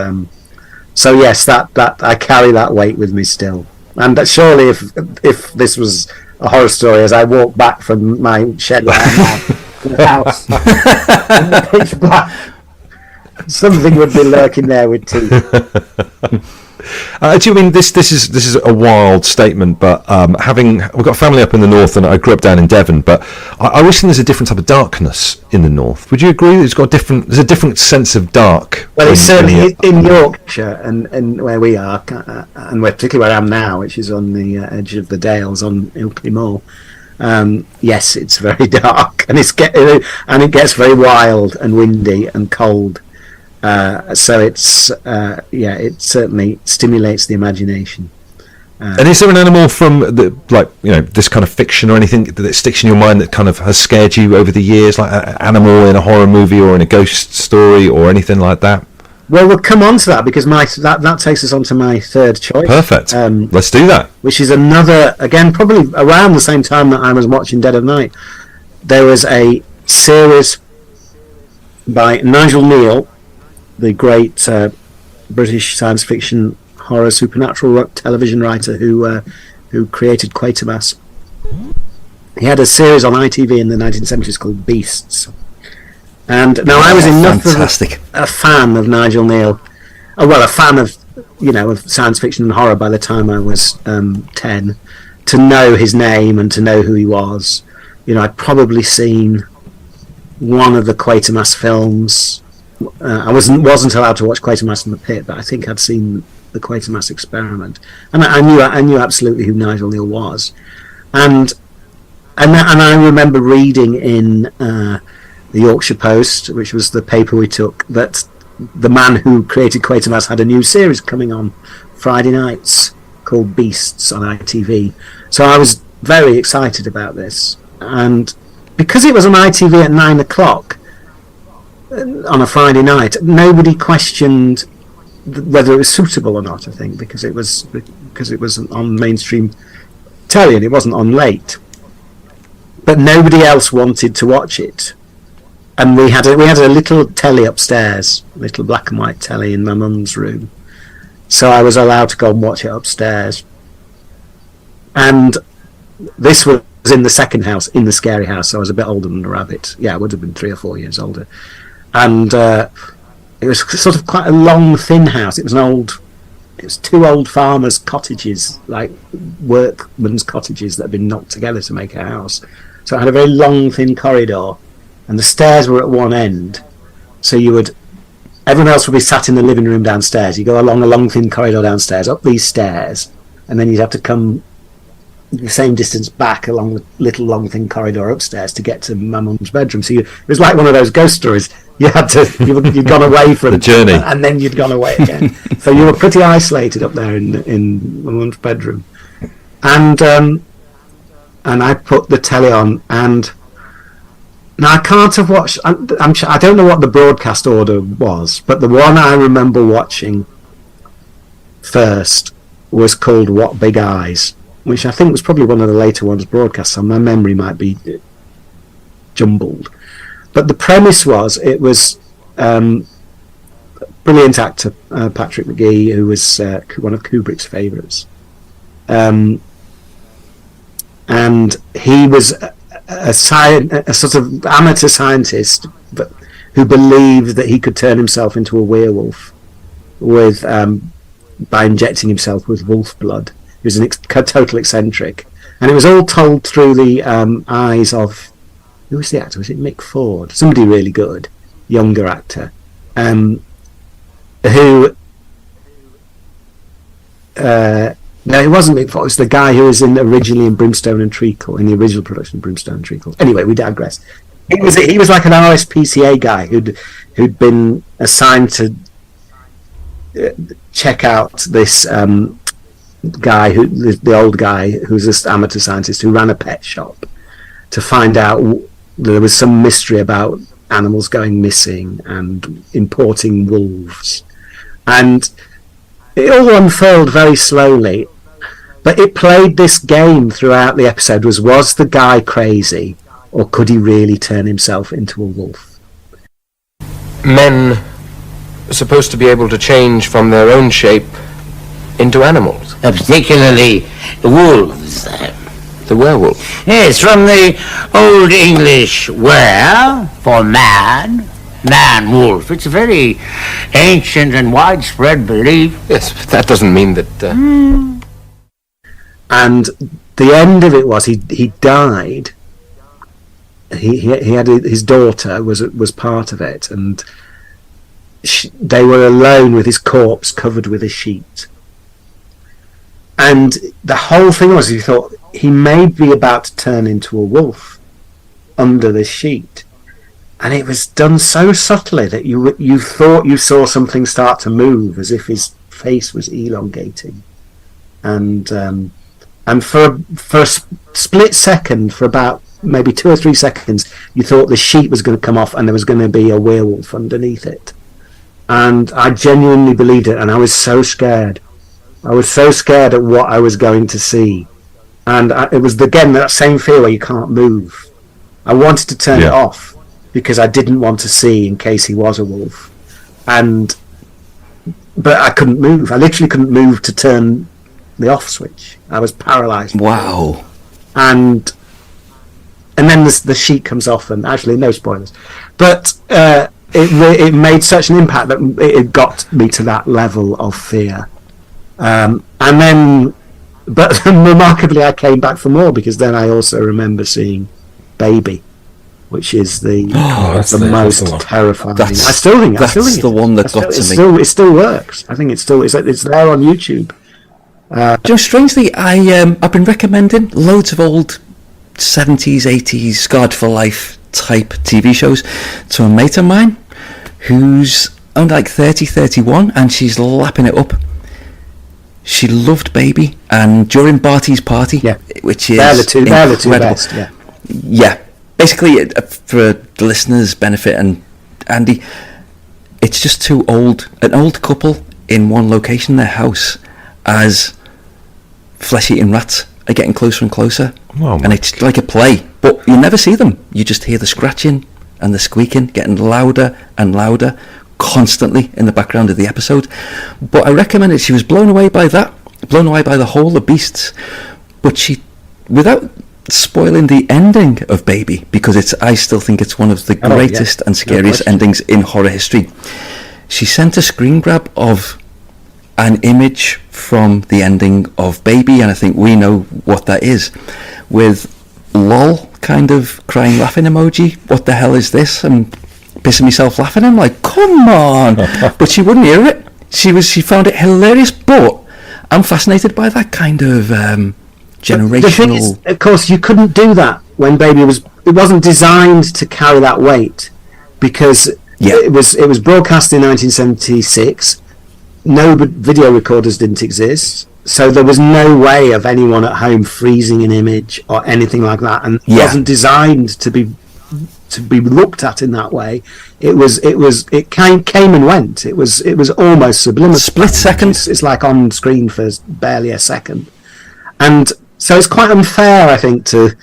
so yes, that I carry that weight with me still. And surely, if this was a horror story, as I walk back from my shed where I'm to the house, in the pitch black, something would be lurking there with teeth. Do you mean this is a wild statement? But we've got a family up in the north, and I grew up down in Devon. But I always think there's a different type of darkness in the north. Would you agree? There's a different sense of dark. Well, it's certainly in Yorkshire and where we are, and particularly where I am now, which is on the edge of the Dales on Ilkley Moor. Yes, it's very dark, and it gets very wild and windy and cold. So it certainly stimulates the imagination. And is there an animal from this kind of fiction or anything that sticks in your mind that kind of has scared you over the years, like an animal in a horror movie or in a ghost story or anything like that? Well, we'll come on to that, because that takes us on to my third choice. Perfect. Let's do that. Which is another, again, probably around the same time that I was watching Dead of Night. There was a series by Nigel Neal, the great British science fiction horror supernatural television writer who created Quatermass. He had a series on ITV in the 1970s called Beasts. And now I was enough of a fan of Nigel Neal, a fan of science fiction and horror by the time I was 10, to know his name and to know who he was. I'd probably seen one of the Quatermass films. I wasn't allowed to watch Quatermass in the Pit, but I think I'd seen the Quatermass Experiment, and I knew absolutely who Nigel Neal was, and I remember reading in the Yorkshire Post, which was the paper we took, that the man who created Quatermass had a new series coming on Friday nights called Beasts on ITV. So I was very excited about this, and because it was on ITV at 9 o'clock on a Friday night, nobody questioned whether it was suitable or not. I think because it was on mainstream telly and it wasn't on late, but nobody else wanted to watch it. And we had a little telly upstairs, a little black and white telly in my mum's room, so I was allowed to go and watch it upstairs. And this was in the second house, in the scary house, so I was a bit older than the rabbit. Yeah, I would have been 3 or 4 years older. And it was sort of quite a long, thin house. It was 2 old farmers' cottages, like workmen's cottages that had been knocked together to make a house. So it had a very long, thin corridor, and the stairs were at one end. So everyone else would be sat in the living room downstairs. You go along a long, thin corridor downstairs, up these stairs, and then you'd have to come the same distance back along the little long thin corridor upstairs to get to my mum's bedroom. So it was like one of those ghost stories. You'd gone away from the journey, and then you'd gone away again. So you were pretty isolated up there in my mum's bedroom. And I put the telly on, and now I can't have watched. I don't know what the broadcast order was, but the one I remember watching first was called What Big Eyes, which I think was probably one of the later ones broadcast, so my memory might be jumbled. But the premise was, it was brilliant actor, Patrick McGee, who was one of Kubrick's favourites. And he was a sort of amateur scientist, but who believed that he could turn himself into a werewolf by injecting himself with wolf blood. He was total eccentric, and it was all told through the eyes of, who was the actor? Was it Mick Ford? Somebody really good, younger actor, who no, it wasn't Mick Ford. It was the guy who was originally in Brimstone and Treacle, in the original production of Brimstone and Treacle. Anyway, we digress. He was like an RSPCA guy who'd been assigned to check out this guy, the old guy who's this amateur scientist who ran a pet shop, to find out there was some mystery about animals going missing and importing wolves, and it all unfurled very slowly. But it played this game throughout the episode: was the guy crazy, or could he really turn himself into a wolf? Men are supposed to be able to change from their own shape into animals. Particularly wolves. The werewolf. Yes, from the Old English were for man, man-wolf. It's a very ancient and widespread belief. Yes, but that doesn't mean that... And the end of it was he died. He had his daughter was part of it, and they were alone with his corpse covered with a sheet. And the whole thing was, you thought he may be about to turn into a wolf under this sheet, and it was done so subtly that you thought you saw something start to move, as if his face was elongating, and for a split second, for about maybe 2 or 3 seconds, you thought the sheet was going to come off and there was going to be a werewolf underneath it. And I genuinely believed it, and I was so scared. I was so scared at what I was going to see. And it was, again, that same fear where you can't move. I wanted to turn it off because I didn't want to see in case he was a wolf. But I couldn't move. I literally couldn't move to turn the off switch. I was paralysed. Wow. And then the sheet comes off, and actually, no spoilers. But it made such an impact that it got me to that level of fear. And then, but remarkably, I came back for more, because then I also remember seeing Baby, which is the most terrifying. I still think that's the one that got to me. It still works. I think it's there on YouTube. Just strangely, I've been recommending loads of old 70s, 80s Scarred for Life type TV shows to a mate of mine who's only like 30, 31, and she's lapping it up. She loved Baby, and during Barty's Party, which is they're the two incredible. best, basically, for the listeners' benefit and Andy, it's just an old couple in one location, their house, as flesh-eating rats are getting closer and closer. Oh, and it's like a play, but you never see them. You just hear the scratching and the squeaking getting louder and louder constantly in the background of the episode. But I recommend it. She was blown away by that, blown away by the whole The Beasts, but she, without spoiling the ending of Baby, because I still think it's one of the greatest and scariest endings in horror history, she sent a screen grab of an image from the ending of Baby, and I think we know what that is, with lol kind of crying laughing emoji. What the hell is this? I'm pissing myself laughing. I'm like, come on. But she wouldn't hear it. She found it hilarious, but I'm fascinated by that kind of generational. The thing is, of course, you couldn't do that when Baby it wasn't designed to carry that weight, because it was broadcast in 1976. No video recorders didn't exist, so there was no way of anyone at home freezing an image or anything like that, and it wasn't designed to be looked at in that way. It came and went. It was almost subliminal. Split second. It's like on screen for barely a second, and so it's quite unfair, I think, to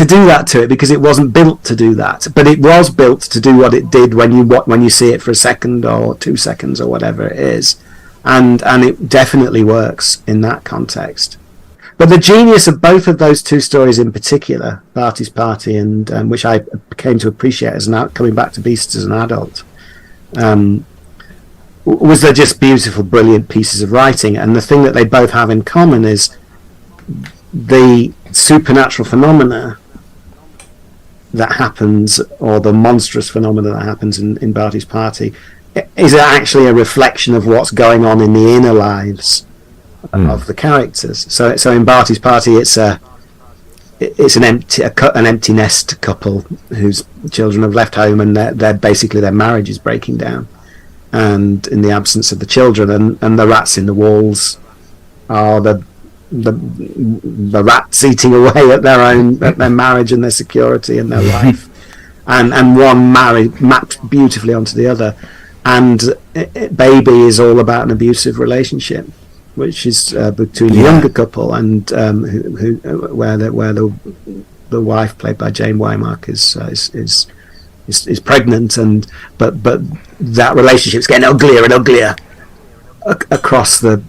do that to it, because it wasn't built to do that, but it was built to do what it did when you see it for a second or 2 seconds or whatever it is, and it definitely works in that context. But the genius of both of those two stories in particular, Barty's Party and which I came to appreciate as coming back to Beasts as an adult, was they're just beautiful, brilliant pieces of writing. And the thing that they both have in common is the supernatural phenomena that happens, or the monstrous phenomena that happens in Barty's Party, is actually a reflection of what's going on in the inner lives of the characters. So in Barty's Party, it's an empty nest couple whose children have left home, and they're basically their marriage is breaking down, and in the absence of the children, and the rats in the walls are the rats eating away at their marriage and their security and their life, and one mapped beautifully onto the other. And Baby is all about an abusive relationship, which is between the younger couple and where the wife, played by Jane Wymark, is pregnant, but that relationship's getting uglier and uglier across the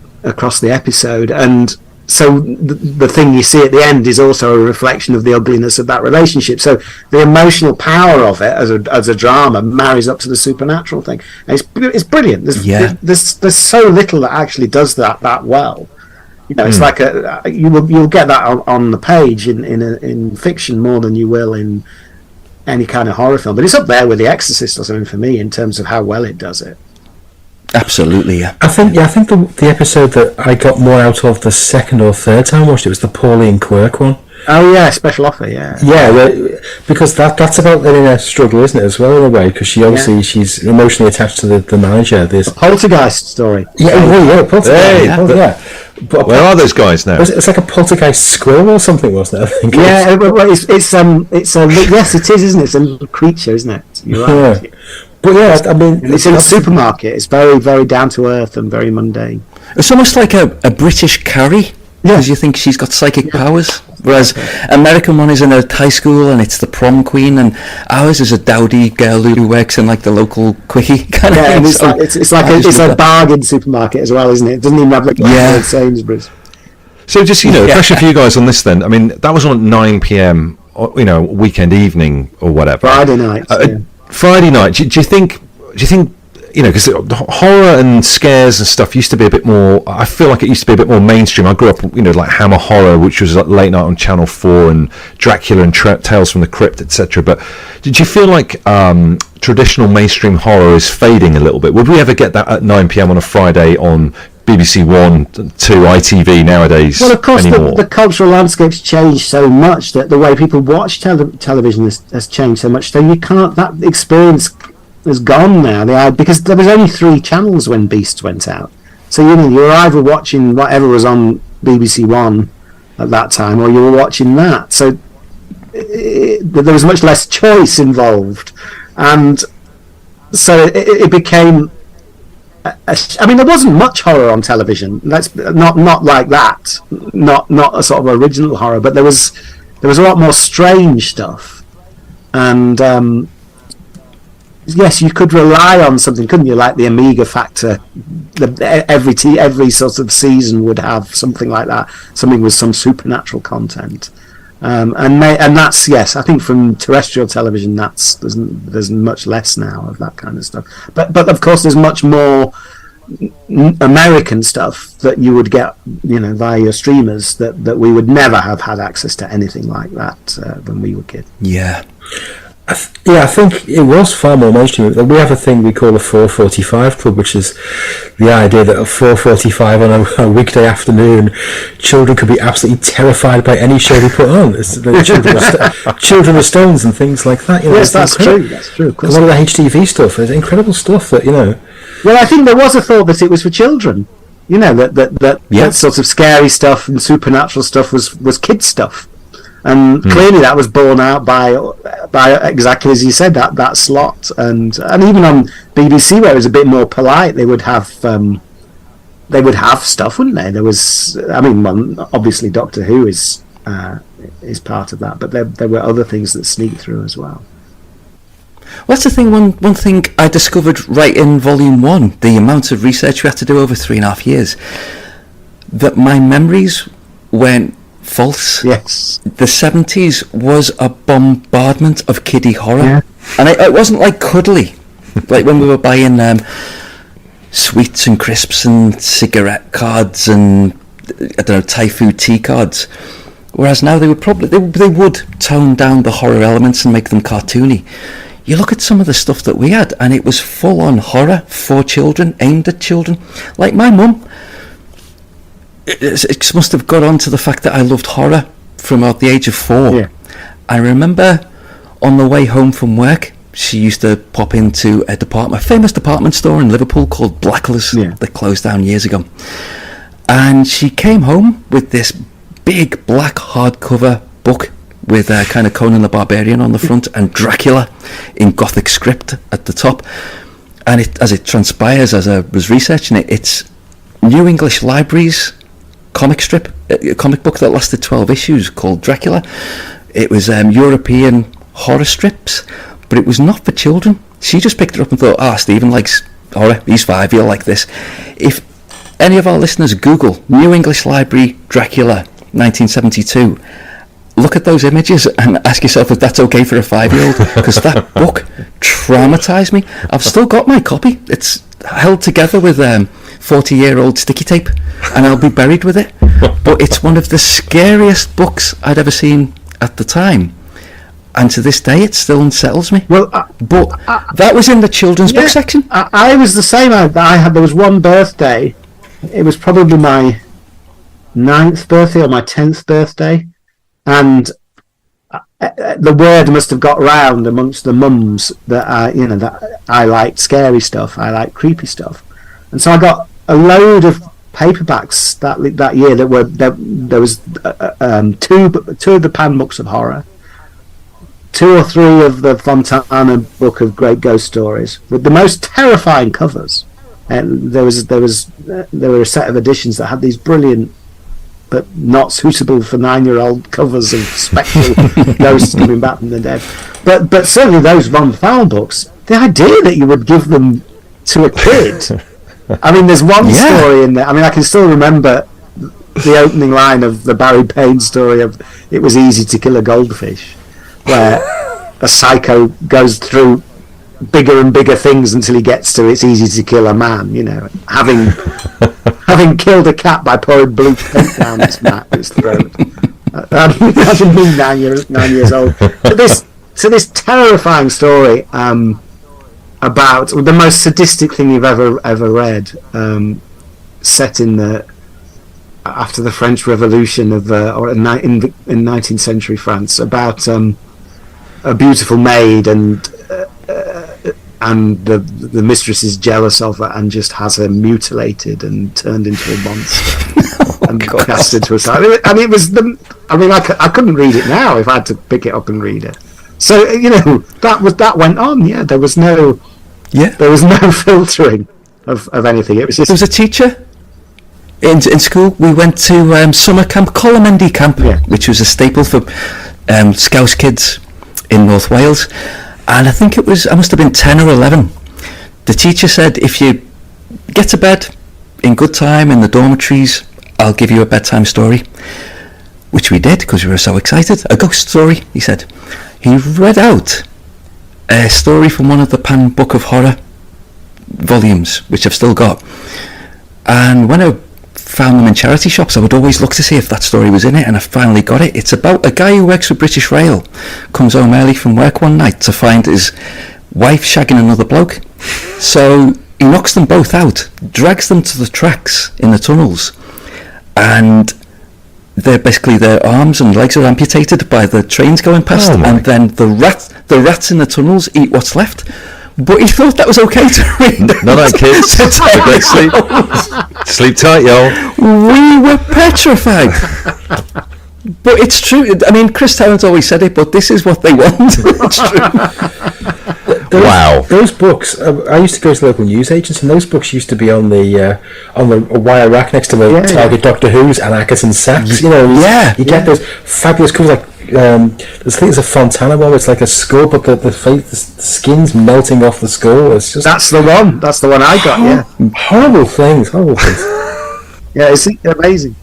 episode. And so the thing you see at the end is also a reflection of the ugliness of that relationship. So the emotional power of it as a drama marries up to the supernatural thing. And it's brilliant. There's so little that actually does that well. You know, it's like you'll get that on the page in fiction more than you will in any kind of horror film. But it's up there with The Exorcist or something for me in terms of how well it does it. Absolutely, yeah. I think the episode that I got more out of the second or third time I watched it was the Pauline Quirk one. Oh yeah, Special Offer, yeah. Yeah, because that's about their inner struggle, isn't it, as well, in a way, because she's emotionally attached to the manager. This Poltergeist story. Yeah, Poltergeist. Yeah. But where are those guys now? It's like a poltergeist squirrel or something, wasn't it? I think. Yeah, yes, it is, isn't it? It's a little creature, isn't it? You're right. Yeah. But yeah, I mean, it's in a supermarket. It's very, very down to earth and very mundane. It's almost like a British Carrie, because you think she's got psychic powers, whereas American one is in a high school and it's the prom queen, and ours is a dowdy girl who works in like the local quickie kind of thing. It's like a bargain supermarket as well, isn't it? It doesn't even have like Sainsbury's. So just a question for you guys on this then. I mean, that was on at 9 p.m. Weekend evening or whatever. Friday night. Friday night. Do you think? Because horror and scares and stuff used to be a bit more. I feel like it used to be a bit more mainstream. I grew up, like Hammer Horror, which was late night on Channel 4, and Dracula and Tales from the Crypt, etc. But did you feel like traditional mainstream horror is fading a little bit? Would we ever get that at 9 p.m. on a Friday on BBC One, 2, ITV nowadays? Well, of course, the cultural landscape's changed so much that the way people watch television has changed so much. So you can't. That experience has gone now. Because there was only 3 channels when Beasts went out. So you were either watching whatever was on BBC One at that time, or you were watching that. So there was much less choice involved, and so it became. I mean, there wasn't much horror on television. That's not like that. Not a sort of original horror, but there was a lot more strange stuff, and yes, you could rely on something, couldn't you? Like the Amiga factor. Every sort of season would have something like that. Something with some supernatural content. And that's, yes, I think from terrestrial television, there's much less now of that kind of stuff. But of course, there's much more American stuff that you would get, via your streamers that we would never have had access to anything like that when we were kids. Yeah. I think it was far more mainstream. We have a thing we call a 4:45 club, which is the idea that at 4:45 on a weekday afternoon, children could be absolutely terrified by any show they put on. It's the Children of Stones and things like that. Yes, that's true. That's true. A lot of the HTV stuff is incredible stuff that. Well, I think there was a thought that it was for children. That sort of scary stuff and supernatural stuff was kids stuff. And clearly that was borne out by exactly as you said, that slot, and even on BBC where it was a bit more polite, they would have stuff, wouldn't they? There was, obviously Doctor Who is part of that, but there were other things that sneaked through as well. Well, that's the thing. One thing I discovered right in Volume 1, the amount of research we had to do over 3.5 years, that my memories went false. Yes. The 70s was a bombardment of kiddie horror, and it wasn't like cuddly, like when we were buying sweets and crisps and cigarette cards and Thai food tea cards. Whereas now they would tone down the horror elements and make them cartoony. You look at some of the stuff that we had, and it was full on horror for children, aimed at children. Like my mum. It must have got on to the fact that I loved horror from about the age of 4. Yeah. I remember on the way home from work, she used to pop into a famous department store in Liverpool called Blackler's that closed down years ago. And she came home with this big black hardcover book with kind of Conan the Barbarian on the front and Dracula in Gothic script at the top. And as it transpires, as I was researching it, it's New English Library's comic book that lasted 12 issues called Dracula. It was European horror strips, but it was not for children. She just picked it up and thought, Stephen likes horror, he's 5, he'll like this. If any of our listeners Google New English Library Dracula 1972, look at those images and ask yourself if that's okay for a 5-year-old, because that book traumatised me. I've still got my copy. It's held together with 40-year-old sticky tape, and I'll be buried with it. But it's one of the scariest books I'd ever seen at the time, and to this day it still unsettles me. Well, but that was in the children's book section. I was the same. There was one birthday. It was probably my 9th birthday or my 10th birthday, and the word must have got round amongst the mums that I liked scary stuff, I liked creepy stuff, and so I got a load of paperbacks that year there was two of the Pan books of horror, 2 or 3 of the Fontana book of great ghost stories with the most terrifying covers, and there were a set of editions that had these brilliant but not suitable for 9-year-old covers of spectral ghosts coming back from the dead. But certainly those Von Fowl books, the idea that you would give them to a kid. I mean, there's one story in there. I mean, I can still remember the opening line of the Barry Payne story of "It was easy to kill a goldfish," where a psycho goes through bigger and bigger things until he gets to "it's easy to kill a man," having killed a cat by pouring blue paint down its throat. Imagine being 9 years old. To this terrifying story about the most sadistic thing you've ever read, set in after the French Revolution in 19th century France, about a beautiful maid and the mistress is jealous of her and just has her mutilated and turned into a monster and cast into a side. And it was I mean, I couldn't read it now if I had to pick it up and read it. So that went on. Yeah, there was no filtering of anything. It was just. There was a teacher in school. We went to summer camp, Colomendy Camp, which was a staple for Scouse kids in North Wales, and I think I must have been 10 or 11. The teacher said, if you get to bed in good time in the dormitories, I'll give you a bedtime story, which we did because we were so excited. A ghost story, he said. He read out a story from one of the Pan Book of Horror volumes, which I've still got, and when I found them in charity shops, I would always look to see if that story was in it, and I finally got it. It's about a guy who works for British Rail, comes home early from work one night to find his wife shagging another bloke, so he knocks them both out, drags them to the tracks in the tunnels, and their arms and legs are amputated by the trains going past, and then the rats in the tunnels eat what's left. But he thought that was okay to read. No, kids. Great sleep. Sleep tight, y'all. We were petrified. But it's true. I mean, Chris Tarrant always said it, but this is what they want. It's true. Wow. Those books, I used to go to local newsagents, and those books used to be on the wire rack next to the Target Doctor Who's and Atkinson Sacks. You get those fabulous covers, like there's a Fontana one. It's like a skull, but the skin's melting off the skull. It's just that's the one I got. Horrible things. Yeah, it's amazing.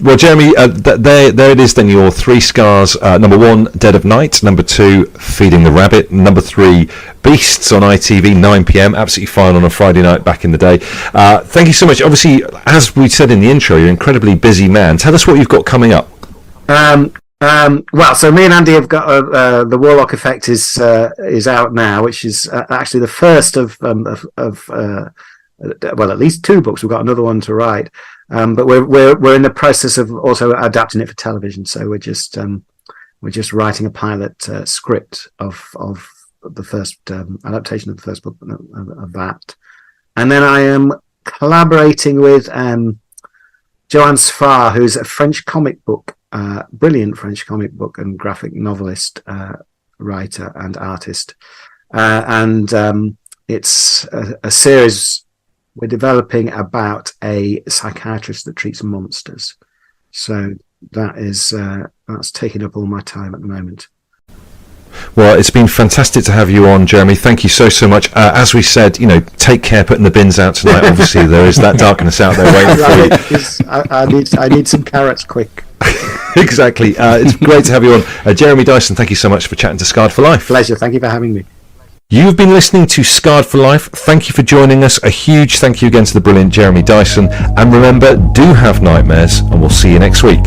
Well, Jeremy, there it is then, your 3 scars. Number 1, Dead of Night. Number 2, Feeding the Rabbit. Number 3, Beasts on ITV, 9pm. Absolutely fine on a Friday night back in the day. Thank you so much. Obviously, as we said in the intro, you're an incredibly busy man. Tell us what you've got coming up. Well, so me and Andy have got the Warlock Effect is out now, which is actually the first of at least 2 books. We've got another one to write, but we're in the process of also adapting it for television. So we're just writing a pilot script of the first adaptation of the first book of that, and then I am collaborating with Joanne Sfar, who's a French comic book. Brilliant French comic book and graphic novelist, writer and artist, and it's a series we're developing about a psychiatrist that treats monsters. So that's taking up all my time at the moment. Well, it's been fantastic to have you on, Jeremy. Thank you so much. As we said, take care putting the bins out tonight. Obviously, there is that darkness out there waiting for you. I need some carrots quick. Exactly. It's great to have you on. Jeremy Dyson, thank you so much for chatting to Scarred for Life. Pleasure. Thank you for having me. You've been listening to Scarred for Life. Thank you for joining us. A huge thank you again to the brilliant Jeremy Dyson. And remember, do have nightmares, and we'll see you next week.